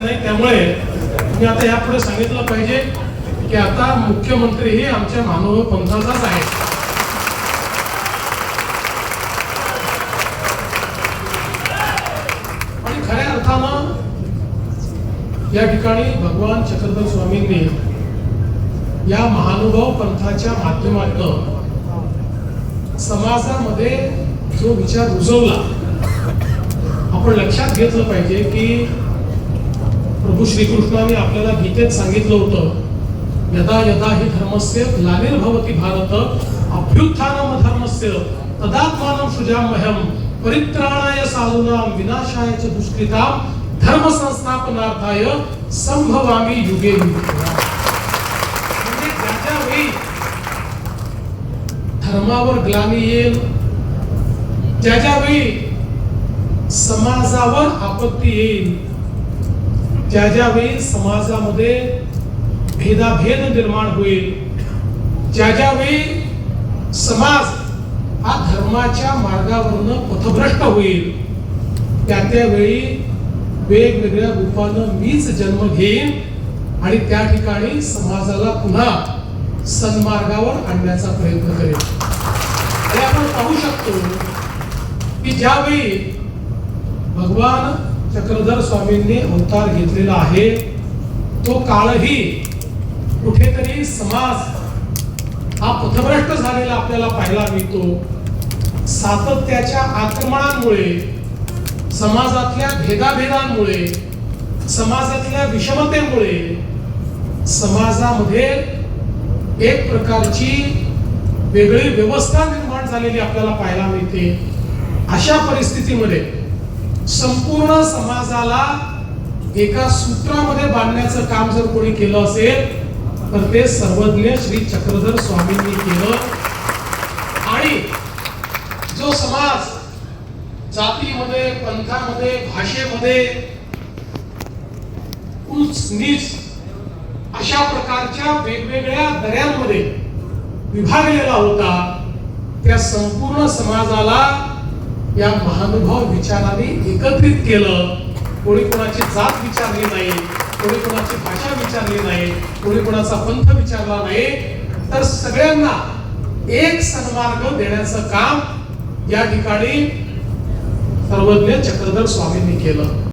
नाही, त्यामुळे मी आता यापुढे सांगितलं पाहिजे की आता मुख्यमंत्री हे आमच्या मानव पंथाचाच आहे. आणि खऱ्या अर्थानं या ठिकाणी भगवान चक्रधर स्वामींनी या महानुभाव पंथाच्या माध्यमातून समाजामध्ये जो विचार रुजवला, आपण लक्षात घेतलं पाहिजे की प्रभू श्रीकृष्णाने आपल्याला गीतेत सांगितलं होतं, यदा यदा हि धर्मस्य ग्लानिर्भवति भारत अभ्युत्थानम धर्मस्य तदात्मानं सृजाम्यहं परित्राणाय साधूनां विनाशाय च दुष्कृतां धर्म संस्थापनार्थाय संभवामि युगे युगे. म्हणजे ज्या वेळी धर्मावर ग्लानी येईल, ज्या वेळी समाजावर आपत्ती येईल, ज्या वेळी समाजामध्ये भेदाभेद निर्माण होईल, ज्या वेळी समाज हा धर्माच्या मार्गावरून पथभ्रष्ट होईल, त्यावेळी वेगवेगळ्या रूपानं मीच जन्म घेईन आणि त्या ठिकाणी समाजाला पुन्हा सन्मार्गावर आणण्याचा प्रयत्न करेन. आणि आपण पाहू शकतो की ज्यावेळी भगवान चक्रधर स्वामींनी अवतार घेतलेला आहे, तो काळही कुठेतरी समाज हा पथभ्रष्ट झालेला आपल्याला पाहायला मिळतो. सातत्याच्या आक्रमणांमुळे, समाजातल्या भेदाभेदांमुळे, समाजातल्या विषमतेमुळे समाजामध्ये एक प्रकारची वेगळी व्यवस्था निर्माण झालेली आपल्याला पाहायला मिळते. अशा परिस्थितीमध्ये संपूर्ण समाजाला एका सूत्रामध्ये बांधण्याचं काम जर कोणी केलं असेल तर ते सर्वज्ञ श्री चक्रधर स्वामींनी केलं. आणि जो समाज जातीमध्ये, पंथामध्ये, भाषेमध्ये उच्च नीच अशा प्रकारच्या वेगवेगळ्या दऱ्यांमध्ये विभागलेला होता, त्या संपूर्ण समाजाला या महानुभाव विचाराने एकत्रित केलं. कोणी कोणाची जात विचारली नाही, कोणी कोणाची भाषा विचारली नाही, कोणी कोणाचा पंथ विचारला नाही, तर सगळ्यांना एक सन्मार्ग देण्याचं काम या ठिकाणी सर्वज्ञ चक्रधर स्वामींनी केलं.